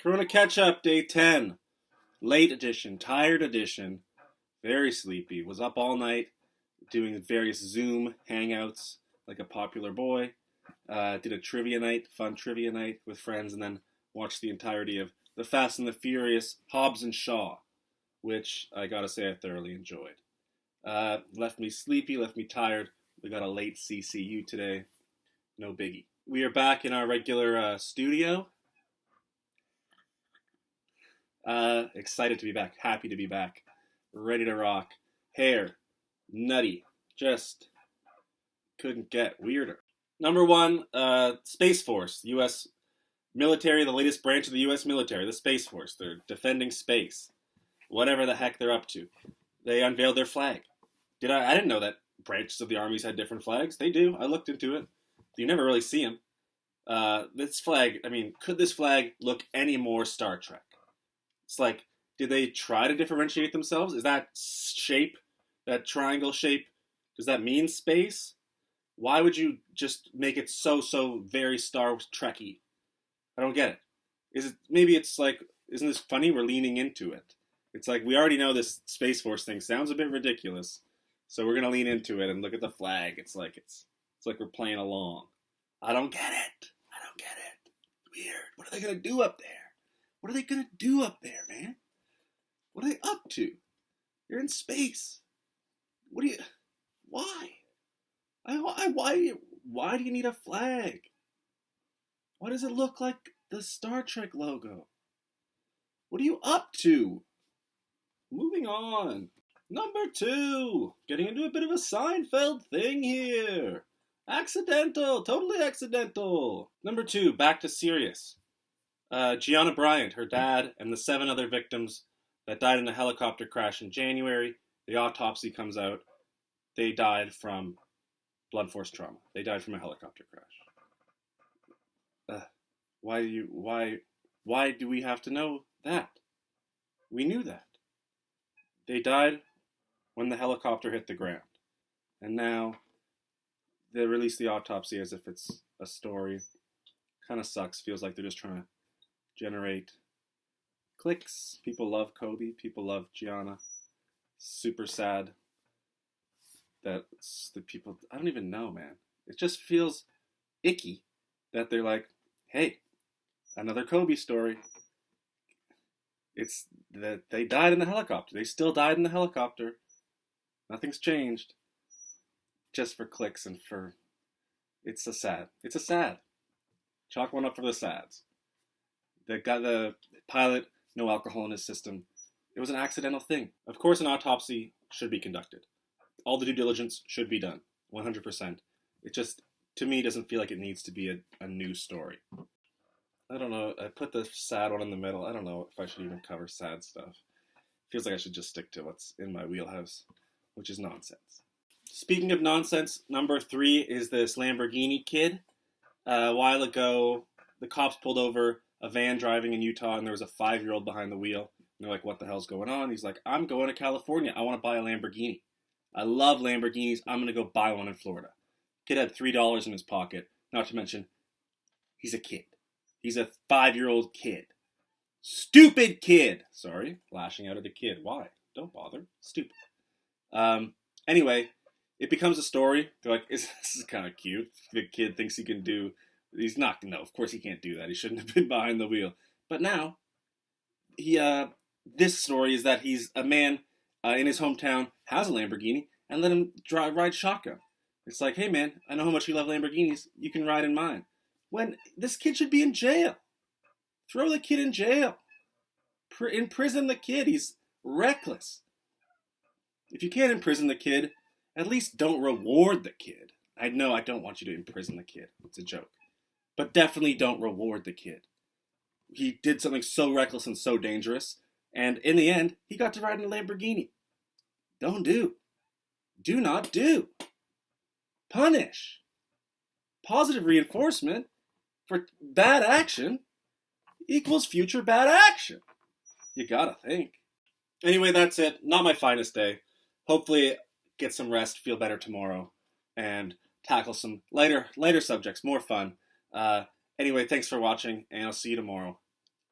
Corona Catch Up, Day 10. Late edition, tired edition. Very sleepy. Was up all night doing various Zoom hangouts like a popular boy. Did a trivia night, fun trivia night with friends, and then watched the entirety of The Fast and the Furious, Hobbs and Shaw, which I gotta say I thoroughly enjoyed. Left me sleepy, left me tired. We got a late CCU today. No biggie. We are back in our regular studio. Excited to be back. Happy to be back. Ready to rock. Hair. Nutty. Just couldn't get weirder. Number one, Space Force. U.S. military, the latest branch of the U.S. military. The Space Force. They're defending space. Whatever the heck they're up to. They unveiled their flag. I didn't know that branches of the armies had different flags. They do. I looked into it. You never really see them. This flag, could this flag look any more Star Trek? It's like, did they try to differentiate themselves? Is that shape, that triangle shape, does that mean space? Why would you just make it so very Star Trek-y? I don't get it. Maybe it's like, isn't this funny? We're leaning into it. It's like, we already know this Space Force thing sounds a bit ridiculous, so we're going to lean into it and look at the flag. It's like we're playing along. I don't get it. Weird. What are they going to do up there? What are they going to do up there, man? What are they up to? You're in space. Why? Why do you need a flag? Why does it look like the Star Trek logo? What are you up to? Moving on. Number 2. Getting into a bit of a Seinfeld thing here. Accidental. Totally accidental. Number 2. Back to serious. Gianna Bryant, her dad, and the 7 other victims that died in a helicopter crash in January. The autopsy comes out. They died from blunt force trauma. They died from a helicopter crash. Why do we have to know that? We knew that. They died when the helicopter hit the ground. And now they release the autopsy as if it's a story. Kind of sucks. Feels like they're just trying to generate clicks. People love Kobe. People love Gianna. Super sad that the people... I don't even know, man. It just feels icky that they're like, hey, another Kobe story. It's that they died in the helicopter. They still died in the helicopter. Nothing's changed. Just for clicks and for... It's a sad. Chalk one up for the sads. They got the pilot, no alcohol in his system. It was an accidental thing. Of course, an autopsy should be conducted. All the due diligence should be done. 100%. It just, to me, doesn't feel like it needs to be a news story. I don't know. I put the sad one in the middle. I don't know if I should even cover sad stuff. Feels like I should just stick to what's in my wheelhouse, which is nonsense. Speaking of nonsense, number 3 is this Lamborghini kid. A while ago, the cops pulled over a van driving in Utah, and there was a 5-year-old behind the wheel. And they're like, what the hell's going on? He's like, I'm going to California. I want to buy a Lamborghini. I love Lamborghinis. I'm going to go buy one in Florida. Kid had $3 in his pocket. Not to mention, he's a kid. He's a 5-year-old kid. Stupid kid. Sorry, lashing out at the kid. Why? Don't bother. Stupid. Anyway, it becomes a story. They're like, this is kind of cute. The kid thinks he can do... He's not... No, of course he can't do that. He shouldn't have been behind the wheel. But now, this story is that he's a man in his hometown, has a Lamborghini, and let him ride shotgun. It's like, hey man, I know how much you love Lamborghinis. You can ride in mine. When this kid should be in jail. Throw the kid in jail. Imprison the kid. He's reckless. If you can't imprison the kid, at least don't reward the kid. I know I don't want you to imprison the kid. It's a joke. But definitely don't reward the kid. He did something so reckless and so dangerous, and in the end, he got to ride in a Lamborghini. Don't do. Do not do. Punish. Positive reinforcement for bad action equals future bad action. You gotta think. Anyway, that's it. Not my finest day. Hopefully get some rest, feel better tomorrow, and tackle some lighter subjects, more fun. Anyway, thanks for watching, and I'll see you tomorrow.